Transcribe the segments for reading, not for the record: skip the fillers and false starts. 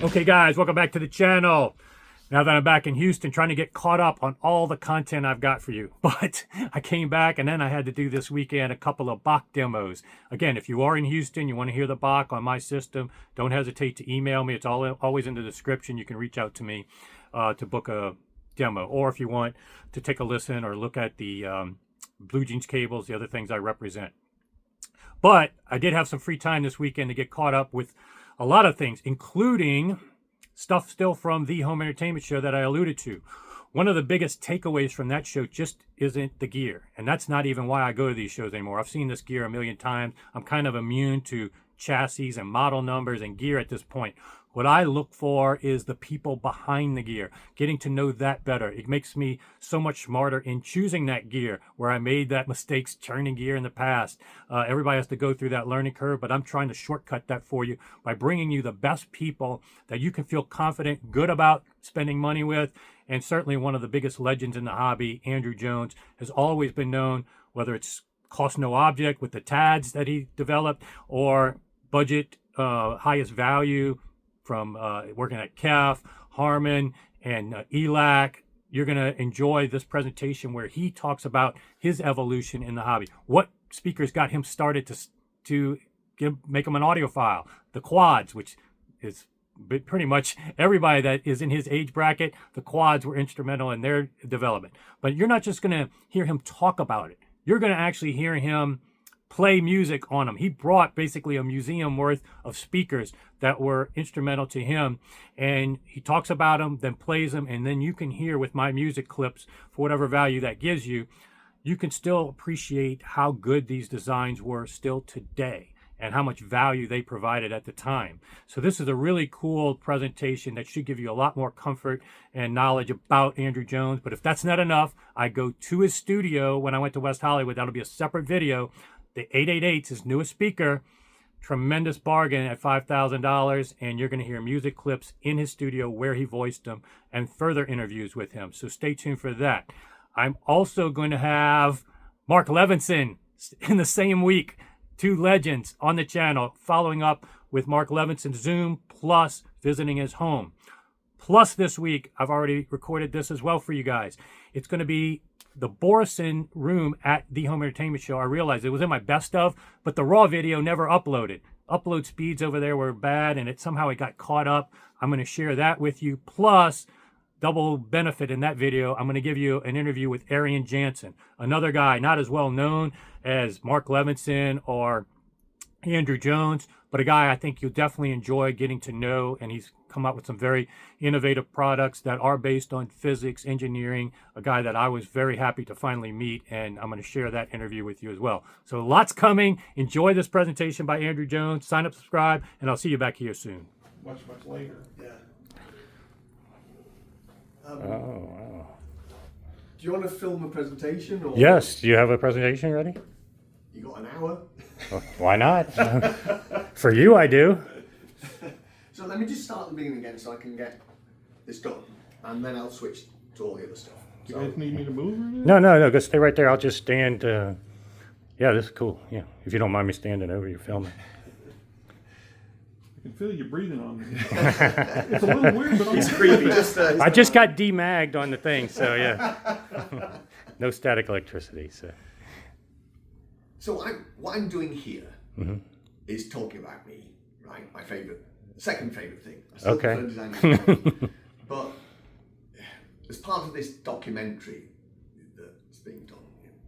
Okay guys, welcome back to the channel. Now that I'm back in Houston, trying to get caught up on all the content I've got for you. But I came back and then I had to do this weekend a couple of Bach demos. Again, if you are in Houston, you want to hear the Bach on my system, don't hesitate to email me. It's always in the description. You can reach out to me to book a demo. Or if you want to take a listen or look at the Blue Jeans cables, the other things I represent. But I did have some free time this weekend to get caught up with a lot of things, including stuff still from the home entertainment show that I alluded to. One of the biggest takeaways from that show just isn't the gear. And that's not even why I go to these shows anymore. I've seen this gear a million times. I'm kind of immune to chassis and model numbers and gear at this point. What I look for is the people behind the gear, getting to know that better. It makes me so much smarter in choosing that gear where I made that mistakes turning gear in the past. Everybody has to go through that learning curve, but I'm trying to shortcut that for you by bringing you the best people that you can feel confident, good about spending money with. And certainly one of the biggest legends in the hobby, Andrew Jones, has always been known, whether it's cost no object with the TADs that he developed or budget highest value from working at T.H.E, Harman, and ELAC. You're going to enjoy this presentation where he talks about his evolution in the hobby. What speakers got him started to make him an audiophile? The quads, which is pretty much everybody that is in his age bracket, the quads were instrumental in their development. But you're not just going to hear him talk about it. You're going to actually hear him play music on them. He brought basically a museum worth of speakers that were instrumental to him, and he talks about them, then plays them, and then you can hear with my music clips, for whatever value that gives you, you can still appreciate how good these designs were still today and how much value they provided at the time. So this is a really cool presentation that should give you a lot more comfort and knowledge about Andrew Jones. But if that's not enough, I go to his studio when I went to West Hollywood. That'll be a separate video. The 888's his newest speaker, tremendous bargain at $5,000, and you're going to hear music clips in his studio where he voiced them and further interviews with him. So stay tuned for that. I'm also going to have Mark Levinson in the same week. Two legends on the channel, following up with Mark Levinson's Zoom, plus visiting his home. Plus this week, I've already recorded this as well for you guys. It's going to be the Borison room at the Home Entertainment Show. I realized it was in my best of, but the raw video never uploaded. Upload speeds over there were bad, and somehow it got caught up. I'm going to share that with you. Plus, double benefit in that video, I'm going to give you an interview with Arian Jansen, another guy not as well known as Mark Levinson or Andrew Jones, but a guy I think you'll definitely enjoy getting to know, and he's come up with some very innovative products that are based on physics, engineering, a guy that I was very happy to finally meet, and I'm going to share that interview with you as well. So lots coming. Enjoy this presentation by Andrew Jones. Sign up, subscribe, and I'll see you back here soon. Much later. Yeah. Wow. Do you want to film a presentation? Or Yes. Do you have a presentation ready? You got an hour? Well, why not? For you, I do. So let me just start at the beginning again so I can get this done, and then I'll switch to all the other stuff. You guys need me to move or anything? No. Go stay right there. I'll just stand. Yeah, this is cool. Yeah, if you don't mind me standing over you filming. I can feel you breathing on me. It's a little weird, but It's creepy. I just got demagged on the thing, so yeah. No static electricity. So what I'm doing here is talking about me, right? My second favorite thing. I still Okay. prefer designing, but as part of this documentary that's being done,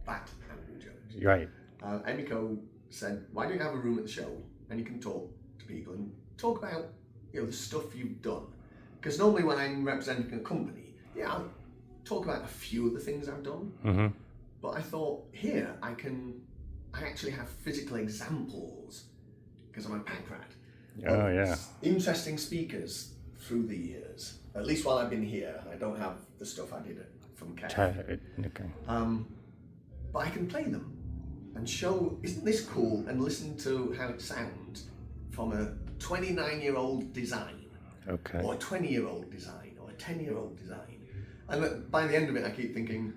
Bat Andrew Jones, Right. Emiko said, "Why don't you have a room at the show and you can talk to people and talk about the stuff you've done?" Because normally when I'm representing a company, I'll talk about a few of the things I've done. But I thought here I actually have physical examples because I'm a pack rat. Oh yeah. Interesting speakers through the years. At least while I've been here, I don't have the stuff I did from K. Okay. But I can play them and show, isn't this cool? And listen to how it sounds from a 29-year-old design, Okay. or a 20-year-old design, or a 10-year-old design. And by the end of it, I keep thinking,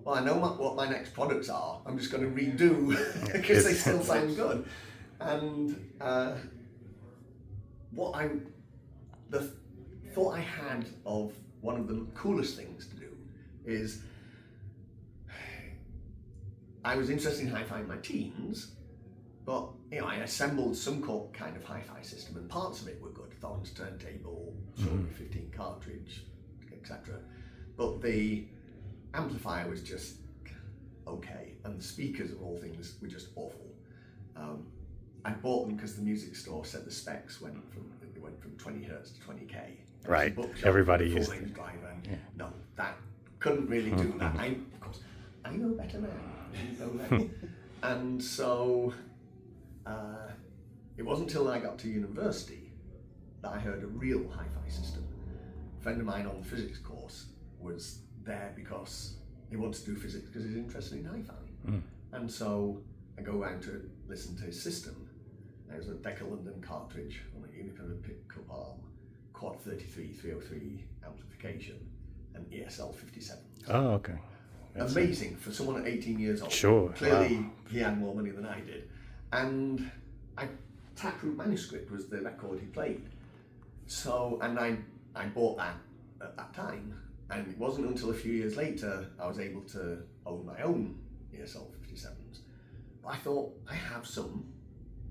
well, I know what my next products are. I'm just going to redo because they still sound good. And what I the thought I had of one of the coolest things to do is I was interested in hi-fi in my teens, but I assembled some kind of hi-fi system, and parts of it were good. Thorn's turntable, Sony 15 cartridge, etc. But the amplifier was just okay, and the speakers of all things were just awful. I bought them because the music store said the specs went from 20 hertz to 20k. Right. Everybody used it. No, that couldn't really do that. Of course, I know better now. And so it wasn't until I got to university that I heard a real hi-fi system. A friend of mine on the physics course was there because he wanted to do physics because he's interested in hi-fi. And so I go around to listen to his system. There's a Decca London cartridge on a Unipivotal pickup arm, quad 33, 303 amplification, and ESL 57. Oh, okay. That's amazing for someone at 18 years old. Sure. Clearly, he had more money than I did. And Taproot Manuscript was the record he played. So, and I bought that at that time. And it wasn't until a few years later I was able to own my own ESL 57s. But I thought, I have some.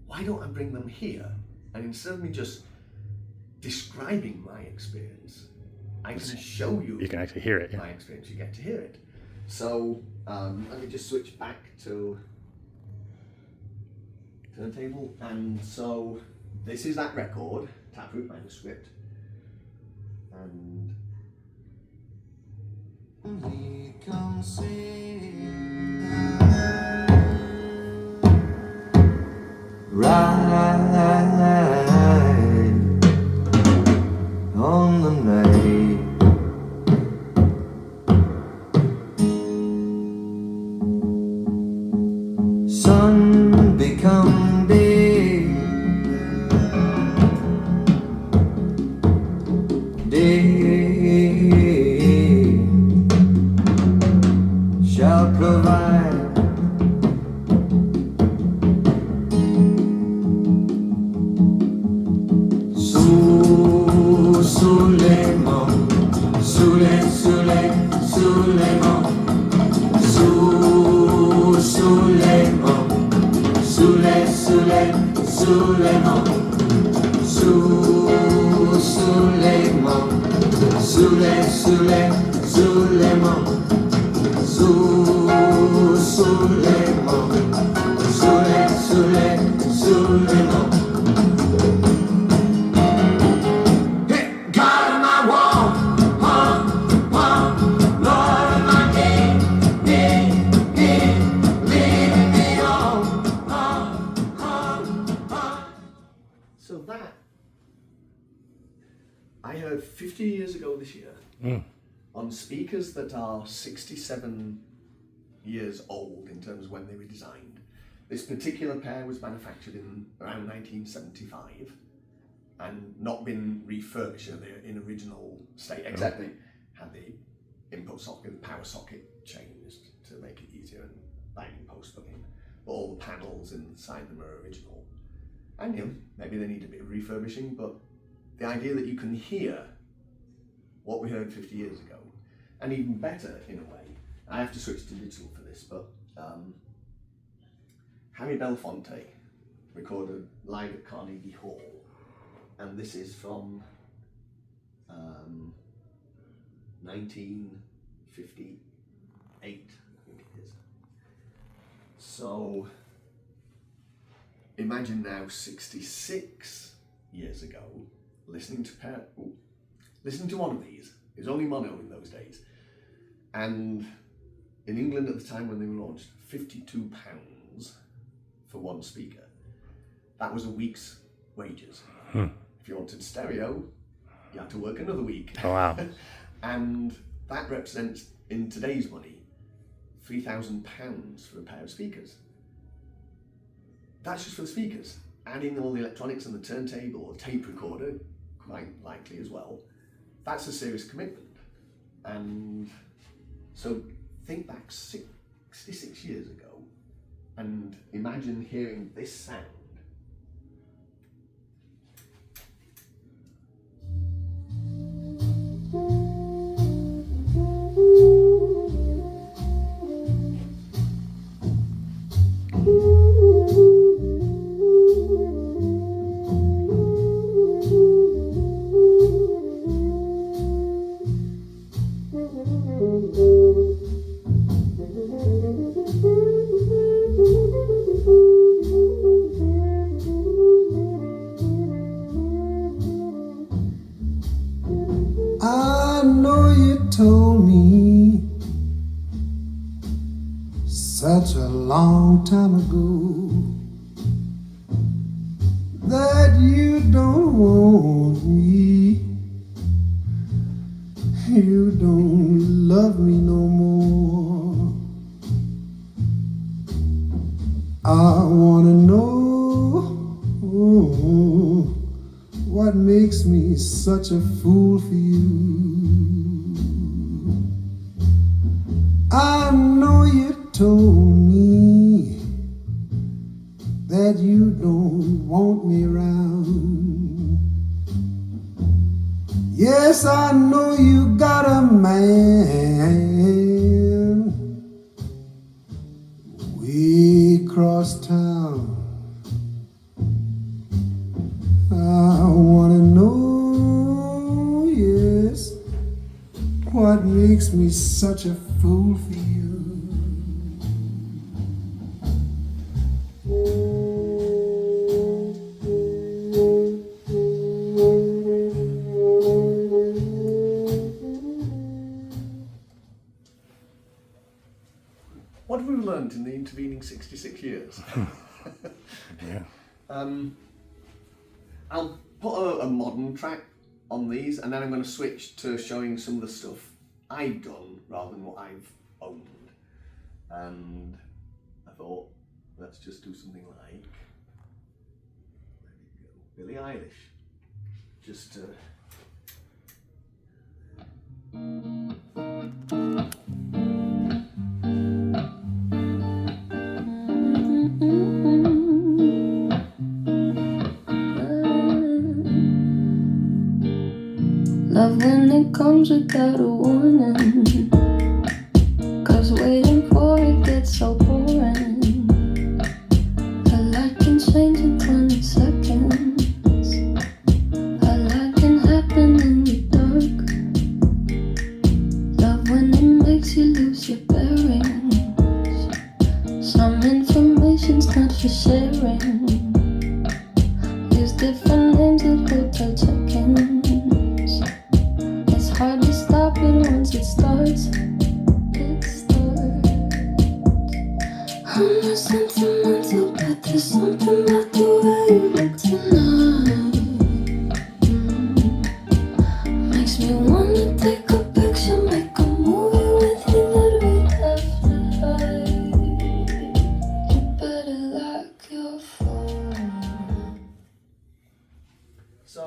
Why don't I bring them here? And instead of me just describing my experience, I can show you. You can actually hear it. Yeah. My experience. You get to hear it. So let me just switch back to turntable. And so this is that record, Taproot Manuscript. And we can see right on the night. Sun become big, day shall provide. Suleiman, Suleiman, Suleiman, Suleiman. So that I heard 50 years ago this year on speakers that are 67 years old in terms of when they were designed. This particular pair was manufactured in around 1975 and not been refurbished. They're in original state, except they had the input socket, the power socket changed to make it easier and binding post put in. But all the panels inside them are original. And maybe they need a bit of refurbishing, but the idea that you can hear what we heard 50 years ago, and even better in a way, I have to switch to digital for this, but Harry Belafonte recorded live at Carnegie Hall, and this is from 1958, I think it is. So imagine now 66 years ago, listening to one of these. It was only mono in those days. And in England at the time when they were launched, £52 for one speaker. That was a week's wages. If you wanted stereo, you had to work another week. Oh, wow. And that represents, in today's money, £3,000 for a pair of speakers. That's just for the speakers. Adding all the electronics and the turntable or tape recorder, quite likely as well, that's a serious commitment. And so think back 66 years ago and imagine hearing this sound. such a long time ago that you don't want me, you don't love me no more. I wanna know what makes me such a fool for you. I know you told me that you don't want me around. Yes, I know you got a man way across town. I wanna know, yes, what makes me such a fool for you. What have we learned in the intervening 66 years? Yeah. I'll put a modern track on these, and then I'm going to switch to showing some of the stuff I've done rather than what I've owned. And I thought, let's just do something like Billie Eilish. Just to... Love when it comes without a warning, 'cause waiting for it gets so boring. A light can change in 20 seconds. A light can happen in the dark. Love when it makes you lose your bearings. Some information's not for sharing. Use different names at hotel check-ins. It's hard to stop it once it starts. It starts. I'm not sentimental, but there's something about the way you look tonight. Makes me wanna take a picture, make a movie with you that we'd have to hide. You better lock your phone. So,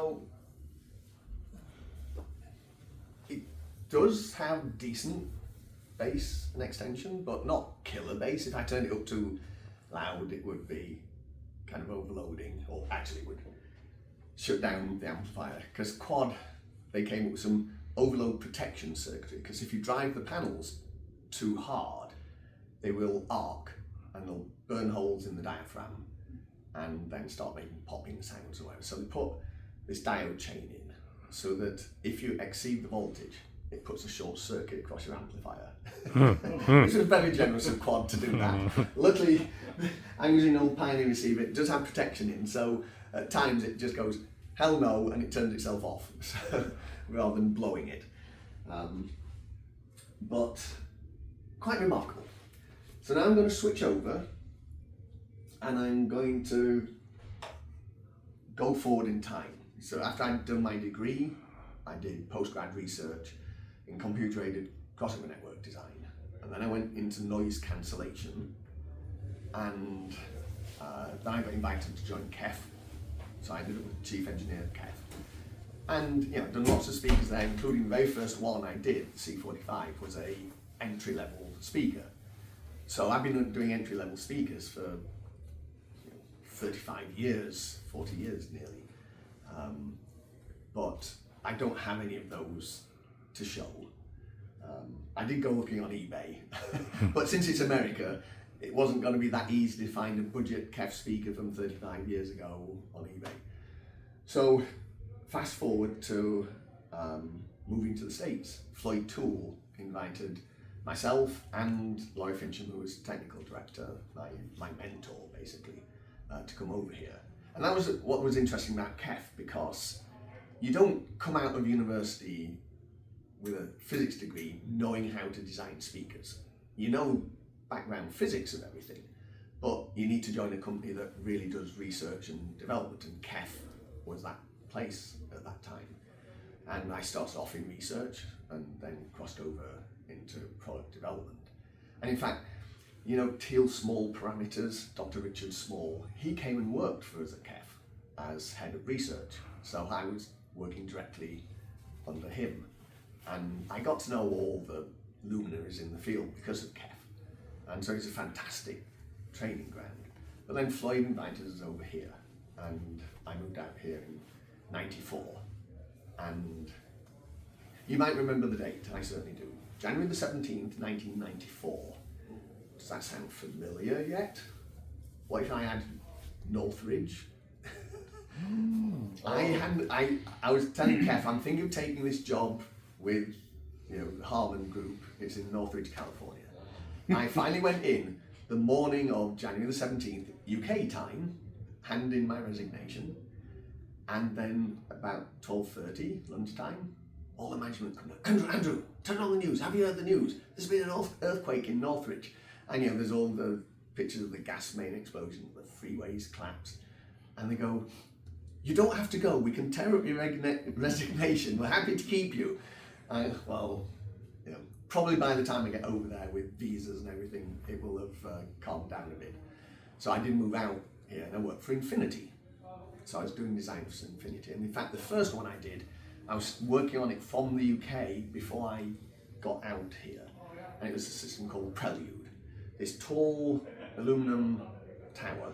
it does have decent bass and extension, but not killer bass. If I turned it up too loud, it would be kind of overloading, or actually would shut down the amplifier. Because Quad, they came up with some overload protection circuitry, because if you drive the panels too hard, they will arc and they'll burn holes in the diaphragm and then start making popping sounds or whatever. So they put this diode chain in so that if you exceed the voltage, it puts a short circuit across your amplifier. This was very generous of Quad to do that. Luckily, I'm using an old Pioneer receiver. It does have protection in, so at times it just goes, hell no, and it turns itself off, rather than blowing it. But quite remarkable. So now I'm going to switch over, and I'm going to go forward in time. So after I'd done my degree, I did postgrad research in computer-aided crossover network design. And then I went into noise cancellation, and then I got invited to join T.H.E. So I ended up with chief engineer at T.H.E. And I've done lots of speakers there, including the very first one I did, C45, was a entry-level speaker. So I've been doing entry-level speakers for 35 years, 40 years nearly. But I don't have any of those to show. I did go looking on eBay, but since it's America, it wasn't going to be that easy to find a budget T.H.E. speaker from 35 years ago on eBay. So fast forward to moving to the States. Floyd Toole invited myself and Laurie Fincham, who was technical director, my mentor basically, to come over here. And that was what was interesting about T.H.E. because you don't come out of university with a physics degree knowing how to design speakers. You know background physics of everything, but you need to join a company that really does research and development, and T.H.E was that place at that time. And I started off in research and then crossed over into product development. And in fact, you know, Teal Small Parameters, Dr. Richard Small, he came and worked for us at T.H.E as head of research. So I was working directly under him. And I got to know all the luminaries in the field because of T.H.E. And so it's a fantastic training ground. But then Floyd invited us over here, and I moved out here in '94. And you might remember the date, I certainly do. January the 17th, 1994. Does that sound familiar yet? What if I had Northridge? I was telling Kev, I'm thinking of taking this job with, you know, the Harman Group. It's in Northridge, California. I finally went in the morning of January the 17th, UK time, handed in my resignation, and then about 12:30 lunchtime, all the management come down. Andrew, turn on the news. Have you heard the news? There's been an earthquake in Northridge. And, you know, there's all the pictures of the gas main explosion, the freeways collapsed. And they go, you don't have to go. We can tear up your resignation. We're happy to keep you. Well, you know, probably by the time I get over there with visas and everything, it will have calmed down a bit. So I did move out here and I worked for Infinity. So I was doing design for Infinity. And in fact, the first one I did, I was working on it from the UK before I got out here. And it was a system called Prelude. This tall aluminum tower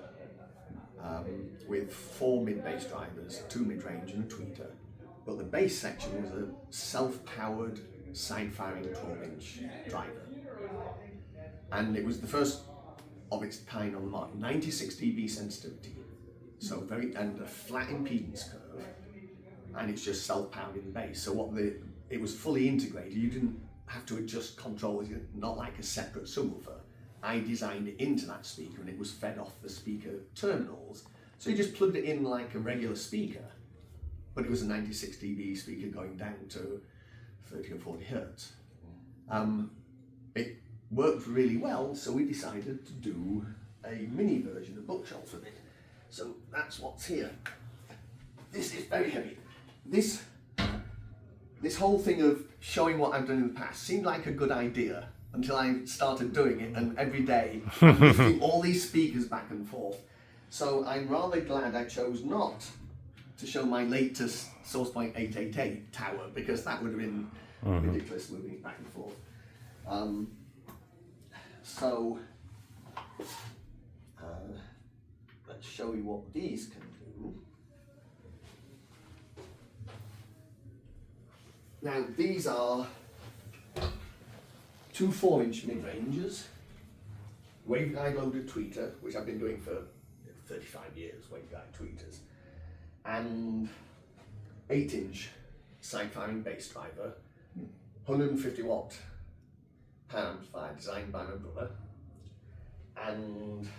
with 4 mid-bass drivers, 2 mid-range and a tweeter. But the bass section was a self-powered side-firing 12-inch driver. And it was the first of its kind on the market, 96 dB sensitivity. So and a flat impedance curve, and it's just self-powered in the bass. So it was fully integrated. You didn't have to adjust controls, not like a separate subwoofer. I designed it into that speaker, and it was fed off the speaker terminals. So you just plugged it in like a regular speaker, but it was a 96 dB speaker going down to 30 or 40 hertz. It worked really well, so we decided to do a mini version of bookshelf of it. So that's what's here. This is very heavy. This whole thing of showing what I've done in the past seemed like a good idea until I started doing it, and every day I'm lifting all these speakers back and forth. So I'm rather glad I chose not to show my latest SourcePoint 888 tower, because that would have been ridiculous moving it back and forth. Let's show you what these can do. Now these are 2 4-inch mid-ranges, waveguide loaded tweeter, which I've been doing for 35 years, waveguide tweeters, and 8-inch side-firing bass driver, 150 watt power amplifier designed by my brother, and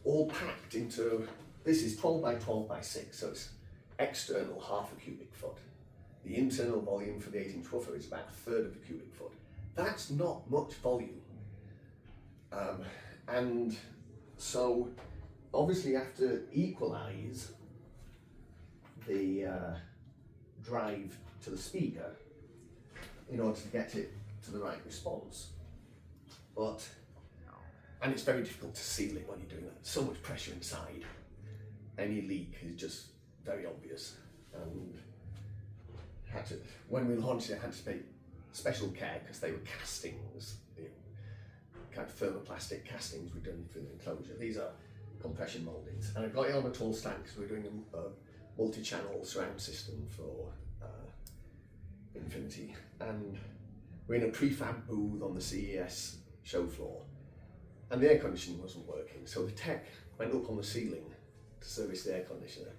all packed into, this is 12 by 12 by 6, so it's external half a cubic foot. The internal volume for the 8-inch woofer is about 1/3 of a cubic foot. That's not much volume. And so obviously you have to equalize the drive to the speaker in order to get it to the right response. And it's very difficult to seal it when you're doing that. So much pressure inside. Any leak is just very obvious. And when we launched it, I had to take special care because they were castings, kind of thermoplastic castings we've done for the enclosure. These are compression mouldings. And I got it on a tall stand because we're doing a multi-channel surround system for Infinity. And we're in a prefab booth on the CES show floor. And the air conditioning wasn't working. So the tech went up on the ceiling to service the air conditioner.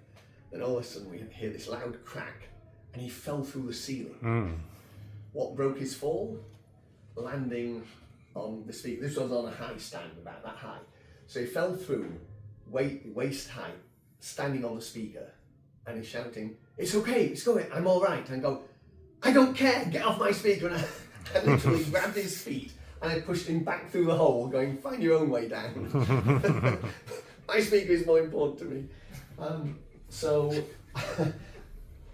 Then all of a sudden we hear this loud crack, and he fell through the ceiling. What broke his fall? Landing on the speaker. This was on a high stand, about that high. So he fell through, waist height, standing on the speaker, and he's shouting, "It's okay, it's going, I'm all right." And I go, "I don't care, get off my speaker." And I literally grabbed his feet and I pushed him back through the hole, going, find your own way down. My speaker is more important to me.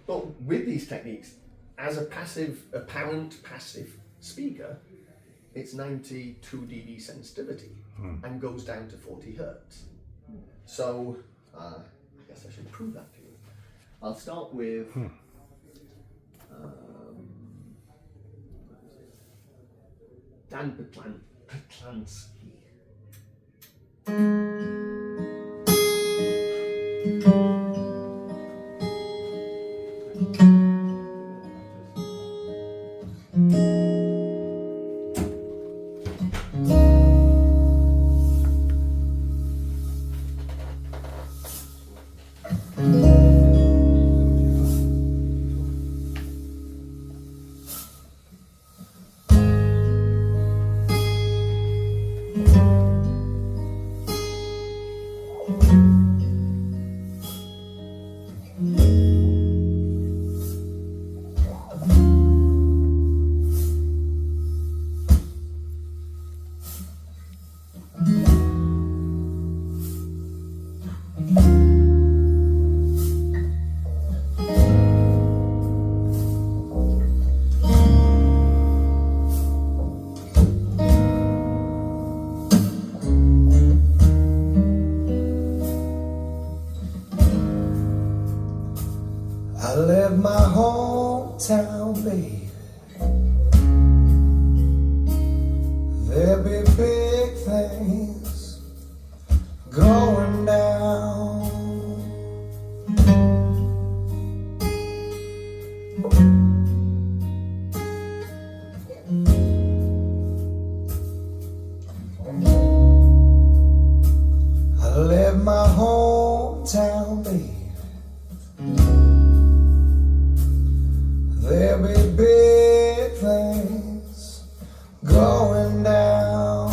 But with these techniques, as a apparent passive speaker, it's 92 dB sensitivity and goes down to 40 hertz. So I guess I should prove that to you. I'll start with Dan Patlansky. I left my hometown, baby. There'll be big things going down. I left my hometown, baby. There'll be big things going down.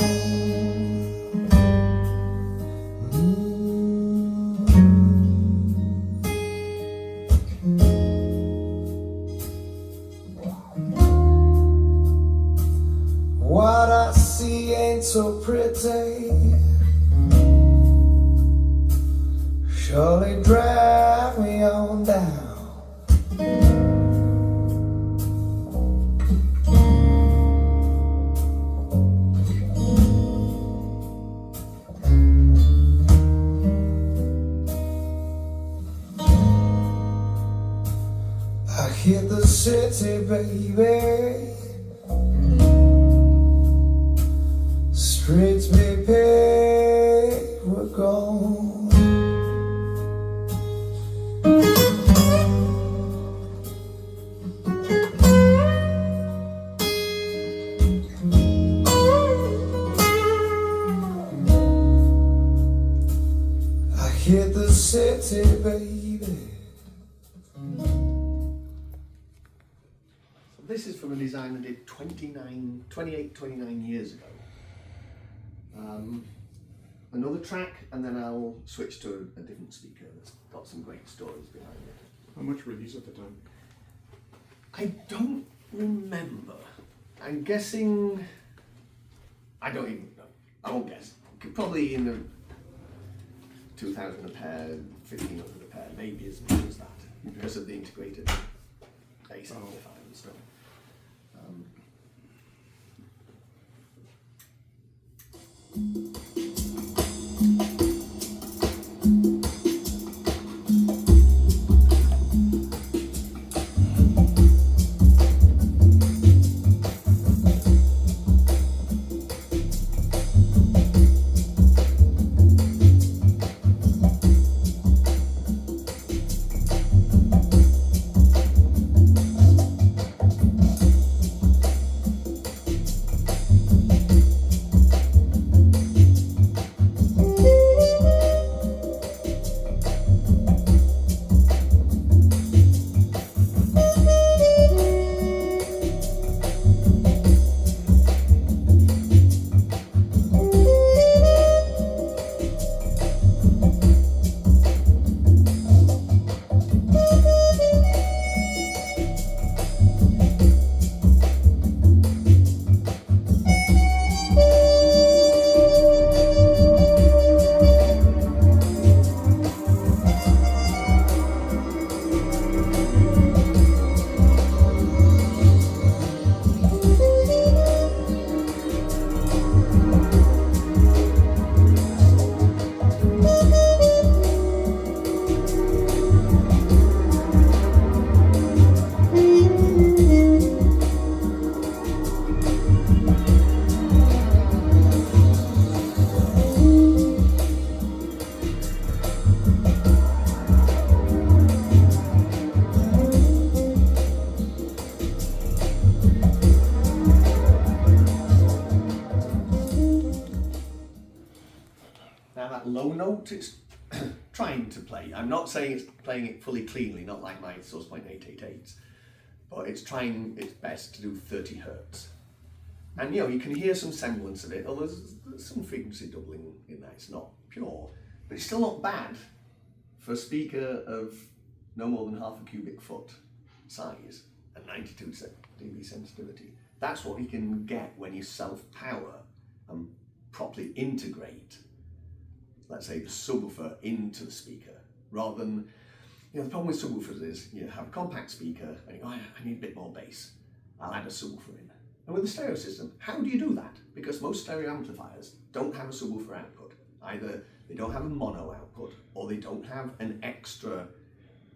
What I see ain't so pretty. Surely drag me on down. I hit the city, baby. Streets be paved with gold. I hit the city, baby. This is from a design I did 29 years ago. Another track, and then I'll switch to a different speaker that's got some great stories behind it. How much were these at the time? I don't remember. I'm guessing. I don't even know. I won't guess. Probably in the 2,000 a pair, 1,500 a pair, maybe as much as that, because of the integrated bass amplifier and stuff. that low note, it's trying to play. I'm not saying it's playing it fully cleanly, not like my source point 888s, but it's trying its best to do 30 hertz. And you can hear some semblance of it, although there's some frequency doubling in that. It's not pure, but it's still not bad for a speaker of no more than half a cubic foot size and 92 dB sensitivity. That's what you can get when you self-power and properly integrate, let's say, the subwoofer into the speaker, rather than, the problem with subwoofers is you have a compact speaker and you go, I need a bit more bass, I'll add a subwoofer in. And with the stereo system, how do you do that? Because most stereo amplifiers don't have a subwoofer output. Either they don't have a mono output, or they don't have an extra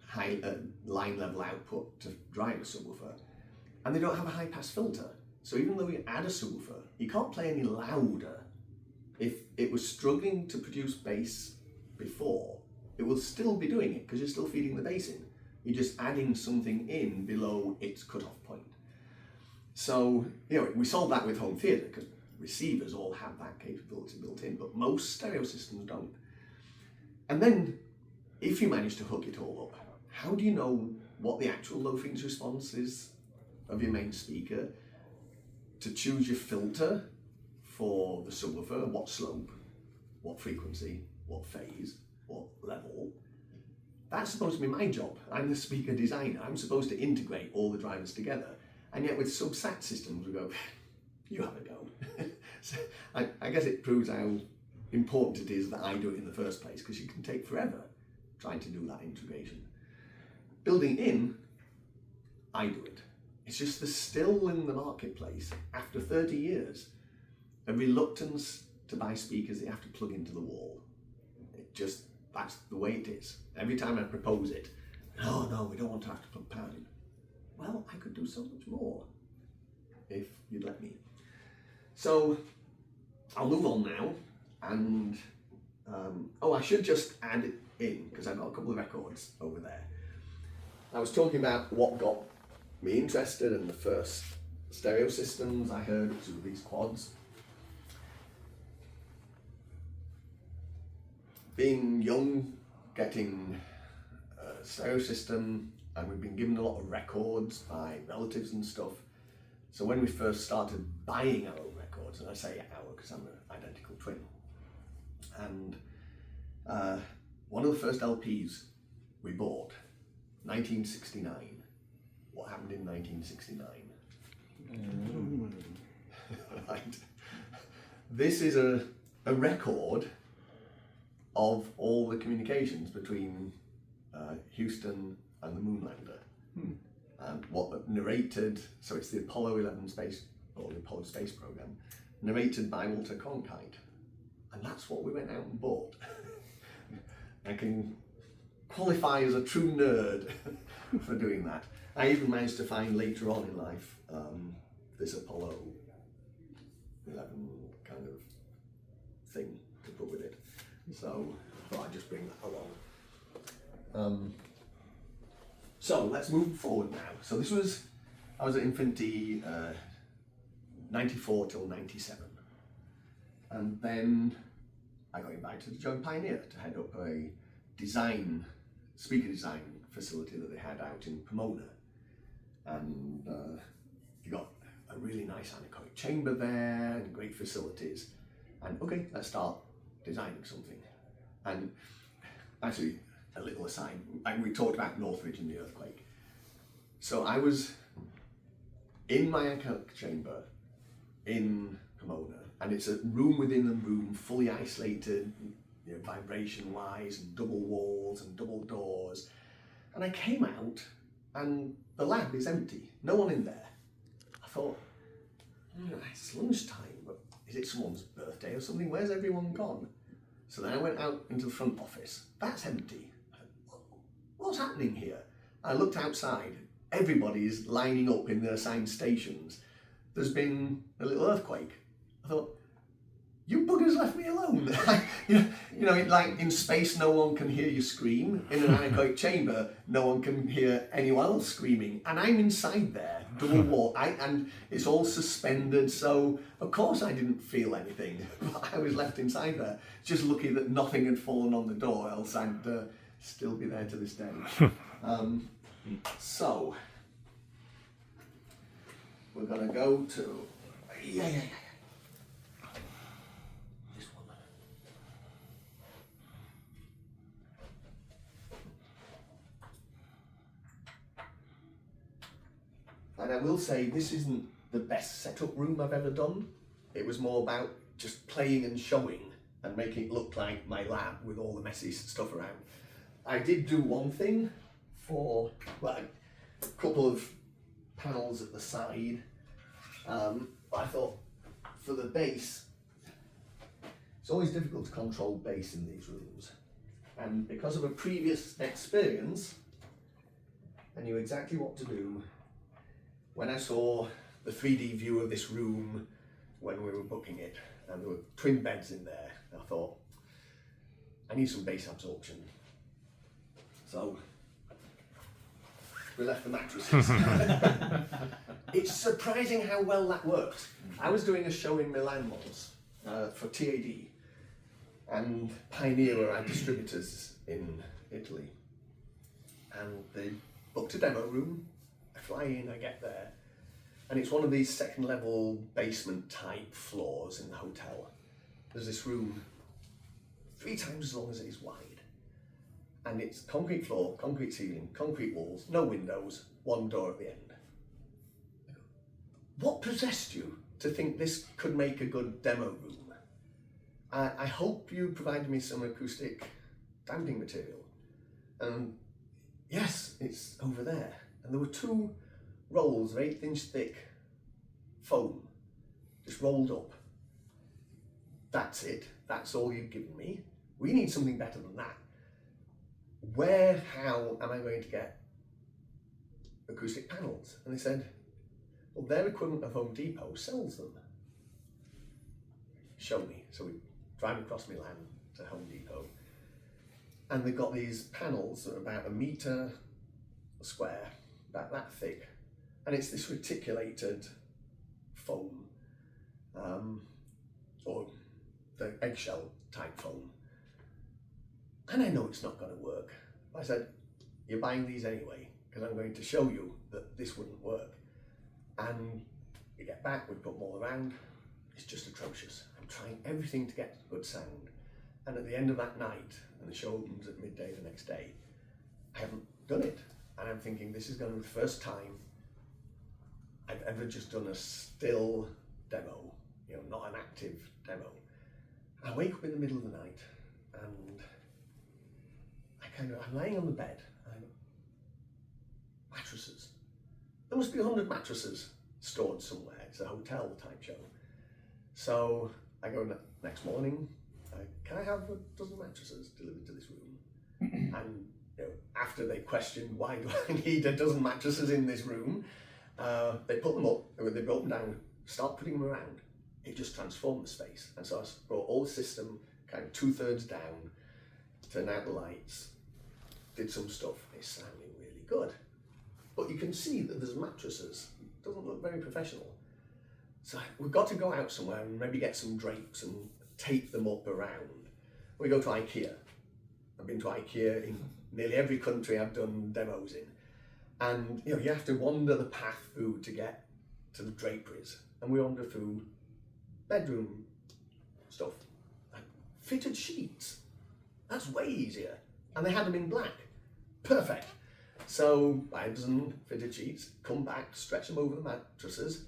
high line level output to drive a subwoofer, and they don't have a high pass filter. So even though you add a subwoofer, you can't play any louder. If it was struggling to produce bass before, it will still be doing it because you're still feeding the bass in. You're just adding something in below its cutoff point. So, we solved that with home theatre because receivers all have that capability built in, but most stereo systems don't. And then, if you manage to hook it all up, how do you know what the actual low frequency response is of your main speaker? To choose your filter for the subwoofer, what slope, what frequency, what phase, what level. That's supposed to be my job. I'm the speaker designer. I'm supposed to integrate all the drivers together. And yet with subsat systems, we go, you have a go. So I guess it proves how important it is that I do it in the first place, because you can take forever trying to do that integration. Building in, I do it. It's just there's still in the marketplace, after 30 years, a reluctance to buy speakers that you have to plug into the wall. That's the way it is. Every time I propose it, no, we don't want to have to plug power in. Well, I could do so much more if you'd let me. So I'll move on now, and I should just add it in because I've got a couple of records over there. I was talking about what got me interested in the first stereo systems I heard, which were these quads. Being young, getting a stereo system, and we've been given a lot of records by relatives and stuff. So when we first started buying our own records, and I say our because I'm an identical twin, and one of the first LPs we bought, 1969. What happened in 1969? Right. This is a record of all the communications between Houston and the Moonlander. And what narrated, so it's the Apollo 11 space, or the Apollo space program, narrated by Walter Cronkite. And that's what we went out and bought. I can qualify as a true nerd for doing that. I even managed to find later on in life this Apollo 11 kind of thing to put with it. So I thought I'd just bring that along. So let's move forward now. So I was at Infinity 94 till 97. And then I got invited to join Pioneer to head up a speaker design facility that they had out in Pomona. And you got a really nice anechoic chamber there and great facilities. And okay, let's start designing something. And actually, a little aside, we talked about Northridge and the earthquake. So I was in my anechoic chamber in Pomona, and it's a room within a room, fully isolated, vibration-wise, and double walls and double doors. And I came out, and the lab is empty, no one in there. I thought, it's lunchtime, but is it someone's birthday or something? Where's everyone gone? So then I went out into the front office. That's empty. What's happening here? I looked outside. Everybody's lining up in their assigned stations. There's been a little earthquake. I thought, you buggers left me alone. You know, like in space, no one can hear you scream. In an anechoic chamber, no one can hear anyone else screaming. And I'm inside there, double wall, and it's all suspended. So of course I didn't feel anything. But I was left inside there. Just lucky that nothing had fallen on the door, else I'd still be there to this day. So we're gonna go to yeah. This one. And I will say this isn't the best setup room I've ever done. It was more about just playing and showing and making it look like my lab with all the messy stuff around. I did do one thing for, well, a couple of panels at the side. I thought for the bass, it's always difficult to control bass in these rooms. And because of a previous experience, I knew exactly what to do when I saw the 3D view of this room when we were booking it, and there were twin beds in there. I thought, I need some bass absorption. So we left the mattresses. It's surprising how well that works. I was doing a show in Milan once for T.H.E, and Pioneer were our distributors in Italy. And they booked a demo room. I fly in, I get there, and it's one of these second level basement type floors in the hotel. There's this room 3 times as long as it is wide. And it's concrete floor, concrete ceiling, concrete walls, no windows, one door at the end. What possessed you to think this could make a good demo room? I hope you provided me some acoustic damping material. Yes, it's over there. And there were 2 rolls of 1/8 inch thick foam, just rolled up. That's it, that's all you've given me. We need something better than that. How am I going to get acoustic panels? And they said, well, their equivalent of Home Depot sells them. Show me. So we drive across Milan to Home Depot, and they've got these panels that are about 1 meter square, about that thick, and it's this reticulated foam, or the eggshell type foam. And I know it's not going to work. I said, you're buying these anyway, because I'm going to show you that this wouldn't work. And we get back, we put them all around, it's just atrocious. I'm trying everything to get good sound. And at the end of that night, and the show opens at midday the next day, I haven't done it. And I'm thinking, this is going to be the first time I've ever just done a still demo, you know, not an active demo. I wake up in the middle of the night, and I'm laying on the bed, and mattresses. There must be 100 mattresses stored somewhere. It's a hotel type show. So I go next morning, can I have 12 mattresses delivered to this room? And you know, after they questioned why do I need 12 mattresses in this room, they put them up, they brought them down, start putting them around. It just transformed the space. And so I brought all the system kind of 2/3 down, turned out the lights, did some stuff. It's sounding really good. But you can see that there's mattresses. It doesn't look very professional. So we've got to go out somewhere and maybe get some drapes and tape them up around. We go to IKEA. I've been to IKEA in nearly every country I've done demos in. And you know, you have to wander the path through to get to the draperies. And we wander through bedroom stuff. Like fitted sheets. That's way easier. And they had them in black. Perfect. So buy 12 fitted sheets, come back, stretch them over the mattresses.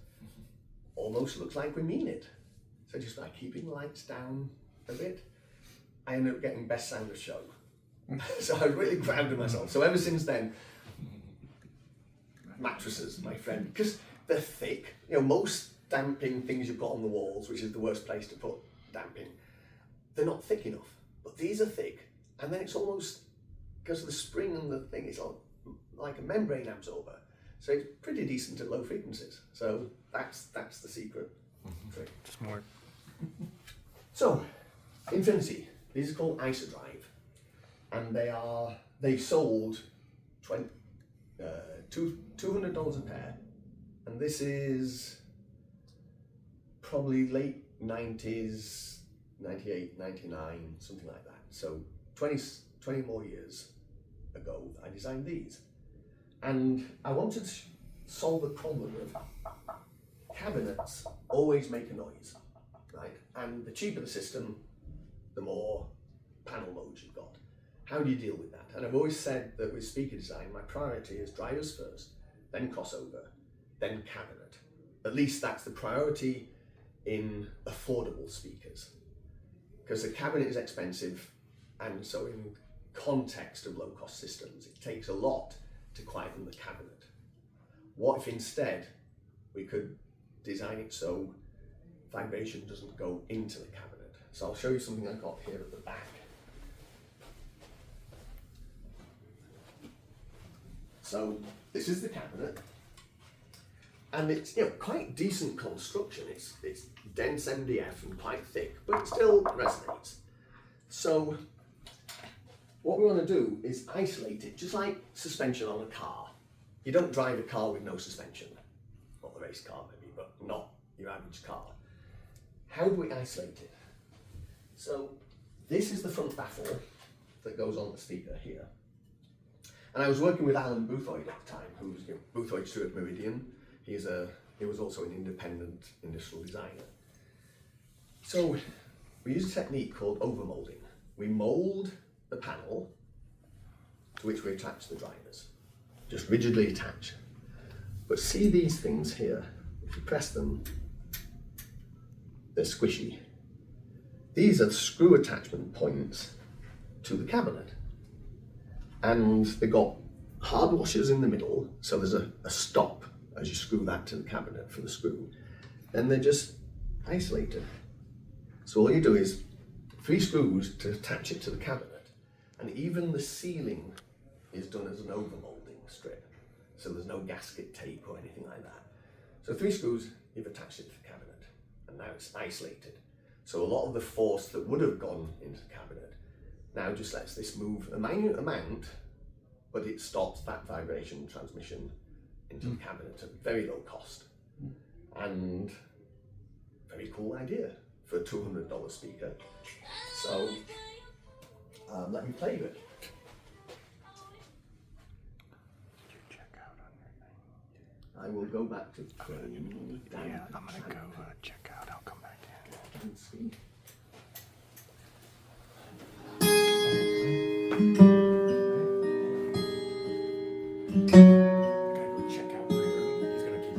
Almost looks like we mean it. So just by keeping the lights down a bit, I ended up getting best sound of show. So I'm really proud of myself. So ever since then, mattresses, my friend, because they're thick. You know, most damping things you put on the walls, which is the worst place to put damping, they're not thick enough. But these are thick, and then it's almost, because of the spring and the thing, it's like a membrane absorber. So it's pretty decent at low frequencies. So that's the secret trick. Smart. So, Infinity. These are called Isodrive, and they sold $200 a pair, and this is probably late 90s, 98, 99, something like that. So 20 more years ago, I designed these. And I wanted to solve the problem of cabinets always make a noise, right? And the cheaper the system, the more panel modes you've got. How do you deal with that? And I've always said that with speaker design, my priority is drivers first, then crossover, then cabinet. At least that's the priority in affordable speakers. Because the cabinet is expensive, and so in context of low-cost systems, it takes a lot to quieten the cabinet. What if instead we could design it so vibration doesn't go into the cabinet? So I'll show you something I've got here at the back. So this is the cabinet, and it's quite decent construction. It's dense MDF and quite thick, but it still resonates. So what we want to do is isolate it, just like suspension on a car. You don't drive a car with no suspension. Not the race car maybe, but not your average car. How do we isolate it? So this is the front baffle that goes on the speaker here. And I was working with Alan Boothroyd at the time, who's Boothroyd Stewart Meridian. He was also an independent industrial designer. So we use a technique called overmolding. We mold the panel to which we attach the drivers, just rigidly attach. But see these things here, if you press them, they're squishy. These are screw attachment points to the cabinet. And they've got hard washers in the middle, so there's a stop as you screw that to the cabinet for the screw. Then they're just isolated. So all you do is 3 screws to attach it to the cabinet, and even the sealing is done as an overmolding strip, so there's no gasket tape or anything like that. So 3 screws, you've attached it to the cabinet, and now it's isolated. So a lot of the force that would have gone into the cabinet now just lets this move a minute amount, but it stops that vibration transmission into the cabinet at very low cost. And very cool idea for a $200 speaker. So let me play with it. I will go back to Chrome. Yeah, I'm gonna go check out. I'll come back in. And see. Gotta go check out my room. He's gonna keep.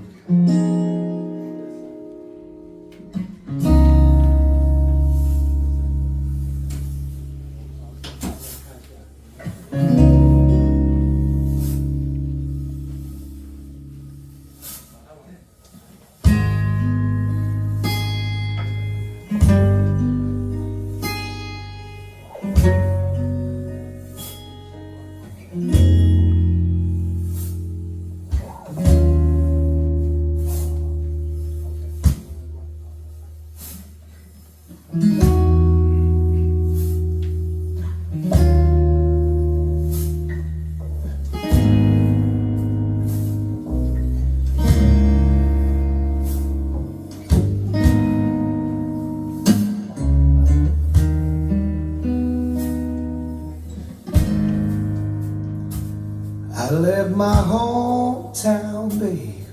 I left my hometown, baby.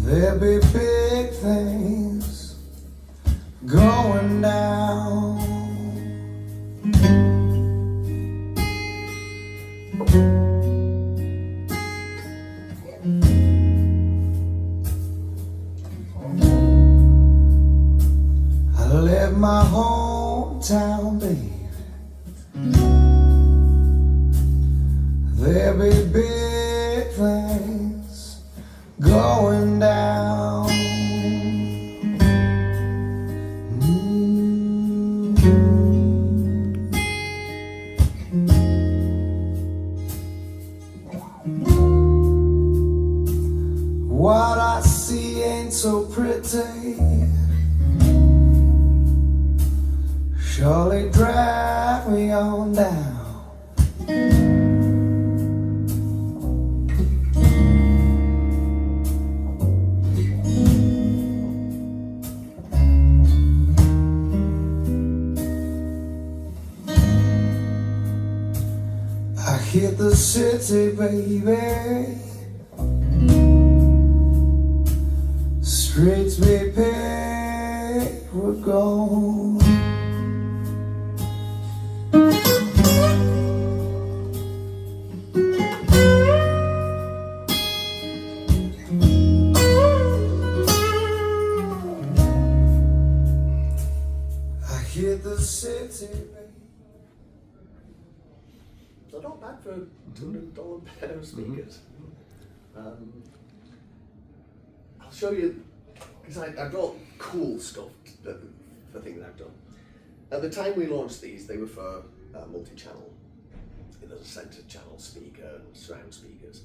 There be big things going down. I left my hometown, baby. There be big things going down. What I see ain't so pretty. surely drag me on down. I hit the city, baby. Streets we paved were gone. I hit the city, baby. So not bad for a $200 pair of speakers. I'll show you, because I brought cool stuff for things I've done. At the time we launched these, they were for multi-channel. There's a centre channel speaker and surround speakers.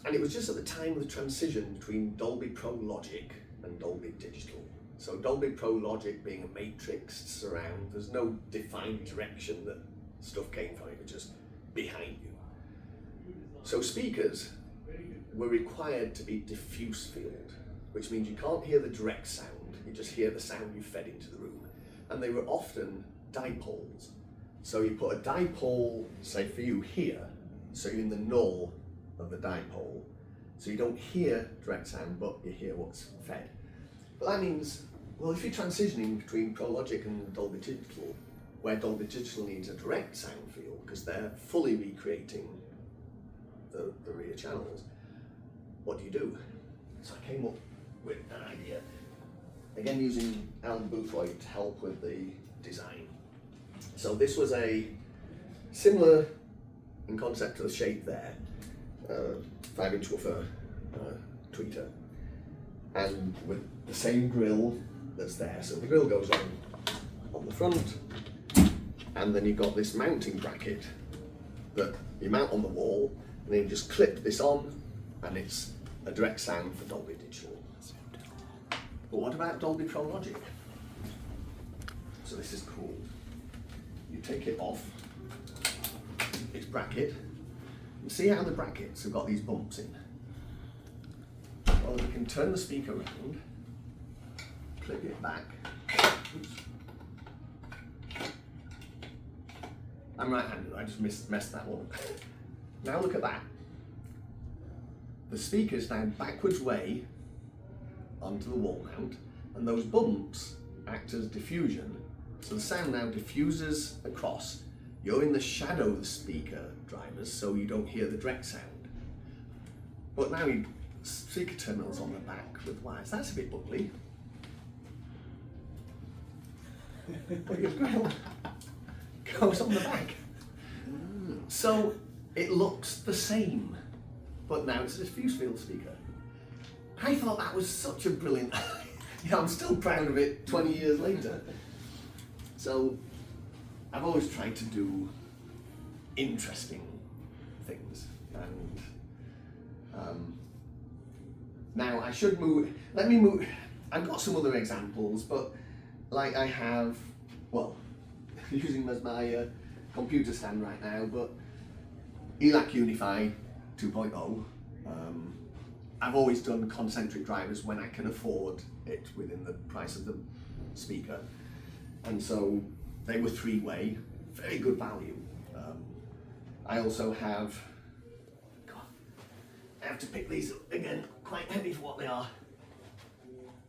And it was just at the time of the transition between Dolby Pro Logic and Dolby Digital. So Dolby Pro Logic being a matrixed surround, there's no defined direction that stuff came from, it was just behind you. So speakers were required to be diffuse field, which means you can't hear the direct sound, you just hear the sound you fed into the room. And they were often dipoles. So you put a dipole, say for you here, so you're in the null of the dipole, so you don't hear direct sound, but you hear what's fed. But that means, well, if you're transitioning between Pro Logic and Dolby Digital, where Dolby Digital needs a direct sound field, because they're fully recreating the rear channels, what do you do? So I came up with an idea, again using Alan Boothroyd to help with the design. So this was a similar in concept to the shape there, 5-inch woofer tweeter, and with the same grill that's there. So the grill goes on the front, and then you've got this mounting bracket that you mount on the wall, and then you just clip this on, and it's a direct sound for Dolby Digital. But what about Dolby Pro Logic? So this is cool. You take it off its bracket, and see how the brackets have got these bumps in? Well, you can turn the speaker around, clip it back. Oops. I'm right-handed, I just messed that one up. Now look at that. The speaker's now backwards way onto the wall mount, and those bumps act as diffusion. So the sound now diffuses across. You're in the shadow of the speaker drivers, so you don't hear the direct sound. But now you speaker terminals on the back with wires. That's a bit ugly. But your grill goes on the back. So it looks the same, but now it's a diffuse field speaker. I thought that was such a brilliant, I'm still proud of it 20 years later. So I've always tried to do interesting things, and now I should move, let me move, I've got some other examples, but like I have, well, using them as my computer stand right now, but ELAC Unify 2.0, I've always done concentric drivers when I can afford it within the price of the speaker. And so they were 3-way, very good value. I also have, God, I have to pick these up again, quite heavy for what they are.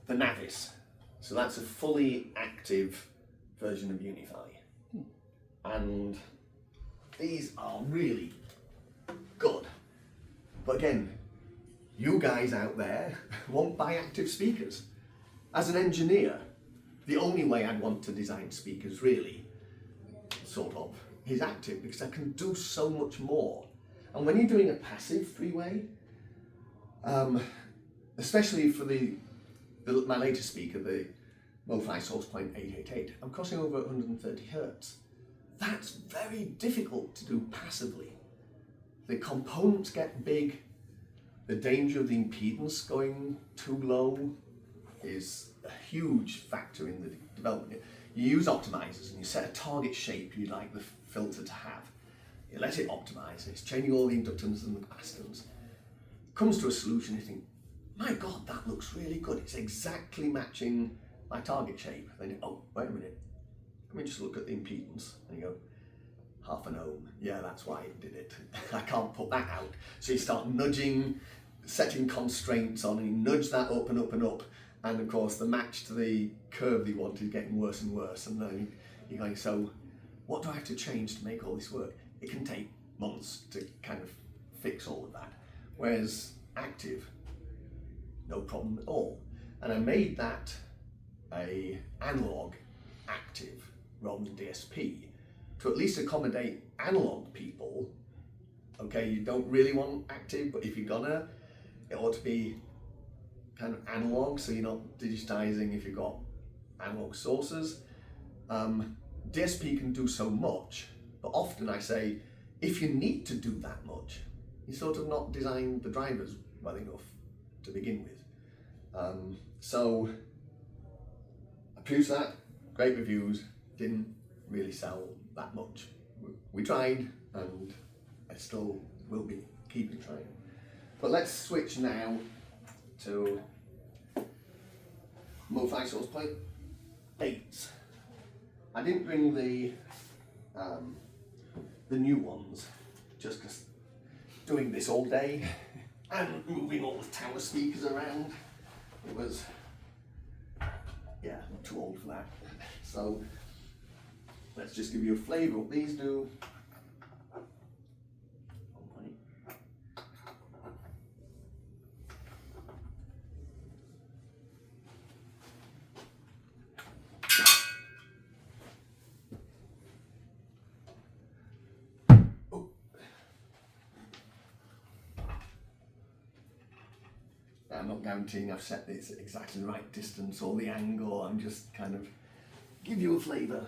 The Navis. So that's a fully active version of Unify. And these are really good. But again, you guys out there won't buy active speakers. As an engineer, the only way I'd want to design speakers really, sort of, is active, because I can do so much more. And when you're doing a passive 3-way, especially for my latest speaker, the Lo-Fi Source Point 888, I'm crossing over 130 Hertz. That's very difficult to do passively. The components get big, the danger of the impedance going too low is a huge factor in the development. You use optimizers and you set a target shape you'd like the filter to have. You let it optimize, it's changing all the inductance and the capacitance. Comes to a solution, you think, my God, that looks really good. It's exactly matching my target shape. Then you, oh, wait a minute. Let me just look at the impedance. And you go, 0.5 ohm. Yeah, that's why it did it. I can't put that out. So you start nudging, setting constraints on, and you nudge that up and up and up. And of course, the match to the curve that you want is getting worse and worse. And then you're going, so what do I have to change to make all this work? It can take months to kind of fix all of that. Whereas active, no problem at all. And I made that a analog active rather than DSP to at least accommodate analog people. Okay, you don't really want active, but if you're gonna, it ought to be kind of analog, so you're not digitizing if you've got analog sources. DSP can do so much, but often I say, if you need to do that much, you sort of not design the drivers well enough to begin with. So I produced that, great reviews, didn't really sell that much. We tried, and I still will be keeping trying. But let's switch now to MoFi source plate 8s. I didn't bring the new ones just because doing this all day and moving all the tower speakers around, it was, yeah, I'm too old for that. So let's just give you a flavour of what these do. I'm not guaranteeing I've set this at exactly the right distance or the angle, I'm just kind of give you a flavour.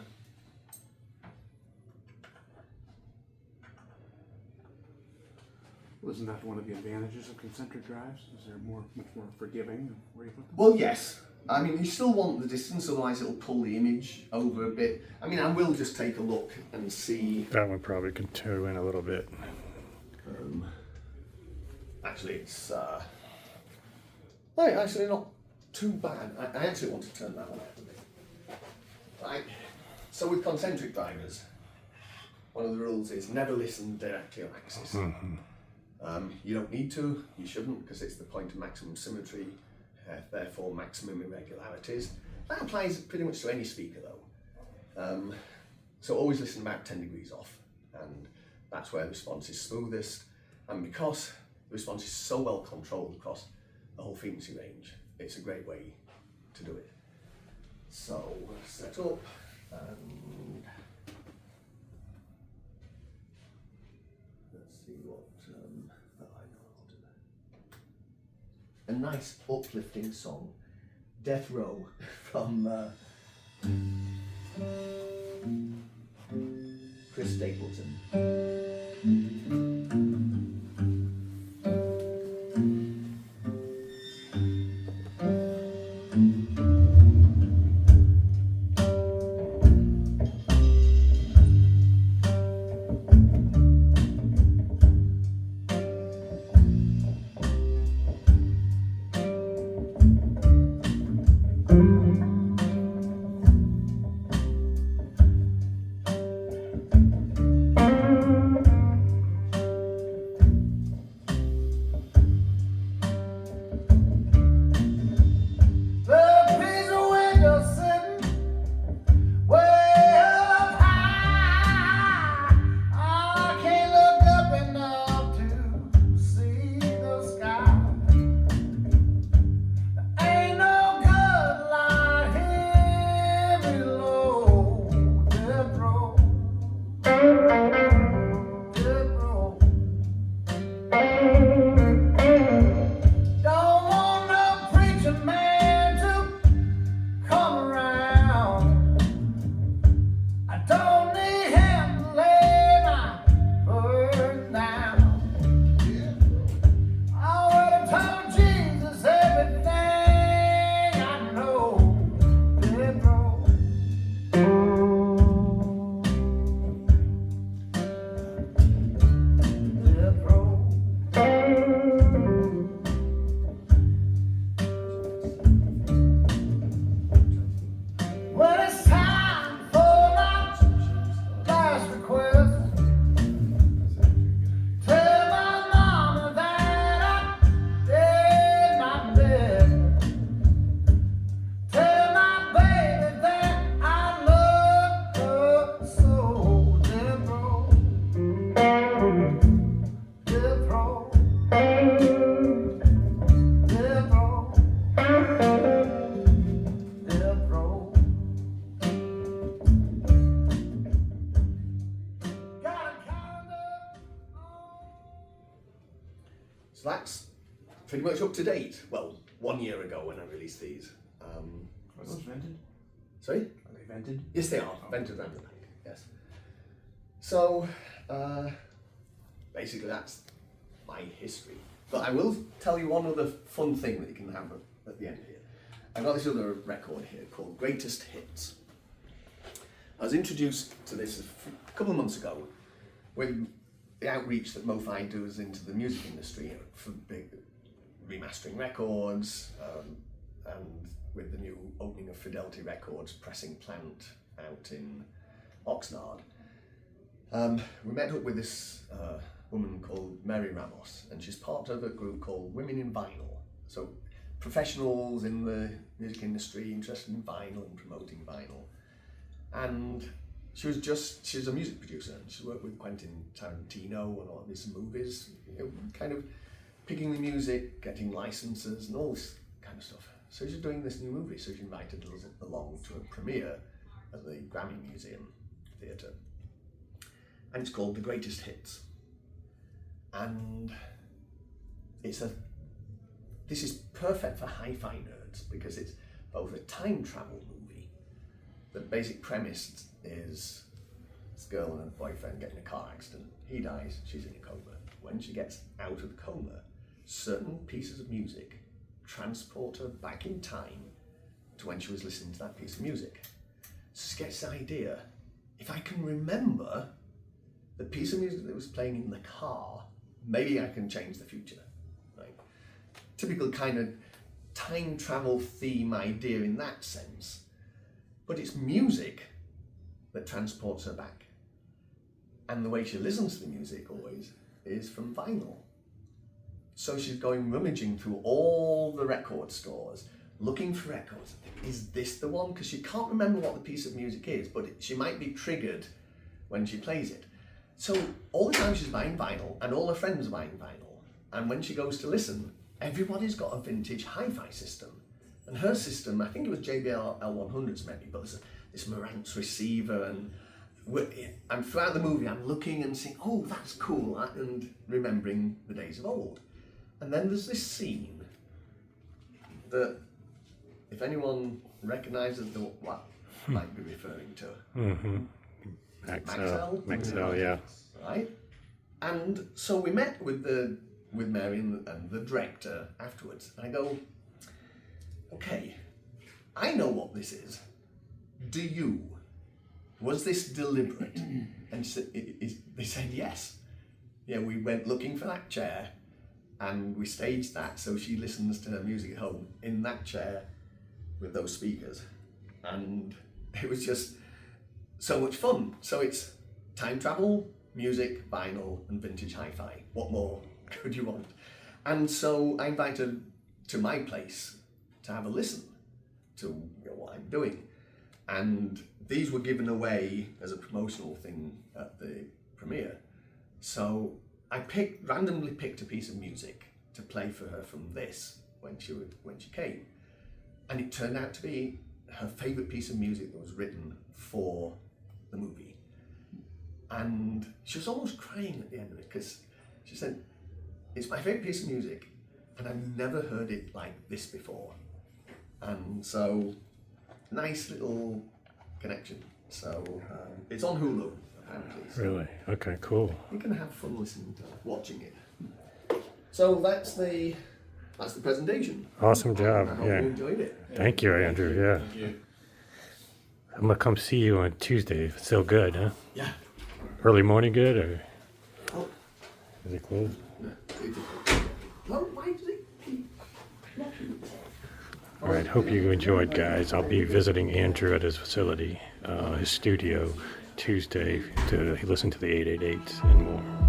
Well, isn't that one of the advantages of concentric drives? Is there much more forgiving where you put them? Well, yes. I mean, you still want the distance, otherwise it'll pull the image over a bit. I mean, I will just take a look and see. That one probably can toe in a little bit. Actually, it's actually not too bad. I actually want to turn that one out a bit. Right. So with concentric drivers, one of the rules is never listen directly on axis. Mm-hmm. You don't need to, you shouldn't, because it's the point of maximum symmetry, therefore maximum irregularities. That applies pretty much to any speaker though. So always listen about 10 degrees off, and that's where the response is smoothest. And because the response is so well controlled across the whole frequency range, it's a great way to do it. So set up and let's see what I know how to do. A nice uplifting song, Death Row from Chris Stapleton. pretty much up to date. Well, 1 year ago when I released these. Are those vented? Sorry? Are they vented? Yes, they are. Vented around the back, yes. So, basically that's my history. But I will tell you one other fun thing that you can have at the end here. I've got this other record here called Greatest Hits. I was introduced to this a couple of months ago with the outreach that MoFi does into the music industry for big remastering records, and with the new opening of Fidelity Records pressing plant out in Oxnard. We met up with this woman called Mary Ramos, and she's part of a group called Women in Vinyl. So professionals in the music industry interested in vinyl and promoting vinyl. And she's a music producer, and she worked with Quentin Tarantino and all these movies, you know, kind of picking the music, getting licenses and all this kind of stuff. So she's doing this new movie, so she invited us along to a premiere at the Grammy Museum Theatre. And it's called The Greatest Hits. And this is perfect for hi-fi nerds because it's both a time travel movie. The basic premise is this girl and her boyfriend get in a car accident. He dies, she's in a coma. When she gets out of the coma, certain pieces of music transport her back in time to when she was listening to that piece of music. So she gets the idea, if I can remember the piece of music that was playing in the car, maybe I can change the future. Right? Typical kind of time travel theme idea in that sense, but it's music that transports her back. And the way she listens to the music always is from vinyl. So she's going rummaging through all the record stores, looking for records. Is this the one? Because she can't remember what the piece of music is, but she might be triggered when she plays it. So all the time she's buying vinyl, and all her friends are buying vinyl. And when she goes to listen, everybody's got a vintage hi-fi system. And her system, I think it was JBL L100s maybe, but there's this Marantz receiver, and throughout the movie I'm looking and saying, oh, that's cool, and remembering the days of old. And then there's this scene that, if anyone recognises what I might be referring to. Mm-hmm. Maxell, yeah. Right? And so we met with Mary and the director afterwards. And I go, okay, I know what this is. Do you? Was this deliberate? And they said yes. Yeah, we went looking for that chair, and we staged that so she listens to her music at home in that chair with those speakers. And it was just so much fun. So it's time travel, music, vinyl, and vintage hi-fi. What more could you want? And so I invited her to my place to have a listen to what I'm doing. And these were given away as a promotional thing at the premiere. So I randomly picked a piece of music to play for her from this when she came. And it turned out to be her favourite piece of music that was written for the movie. And she was almost crying at the end of it because she said, it's my favourite piece of music and I've never heard it like this before. And so, nice little connection. So it's on Hulu apparently. So Really? Okay, cool. you can have fun listening to watching it. So that's the presentation. Awesome I job. hope Yeah. you enjoyed it. Thank you, Andrew. Yeah. Thank you. I'm gonna come see you on Tuesday if it's still good, huh? Yeah. Early morning good, or Oh, is it closed? no, why does it keep locking? All right, hope you enjoyed, guys. I'll be visiting Andrew at his facility, his studio, Tuesday to listen to the 888s and more.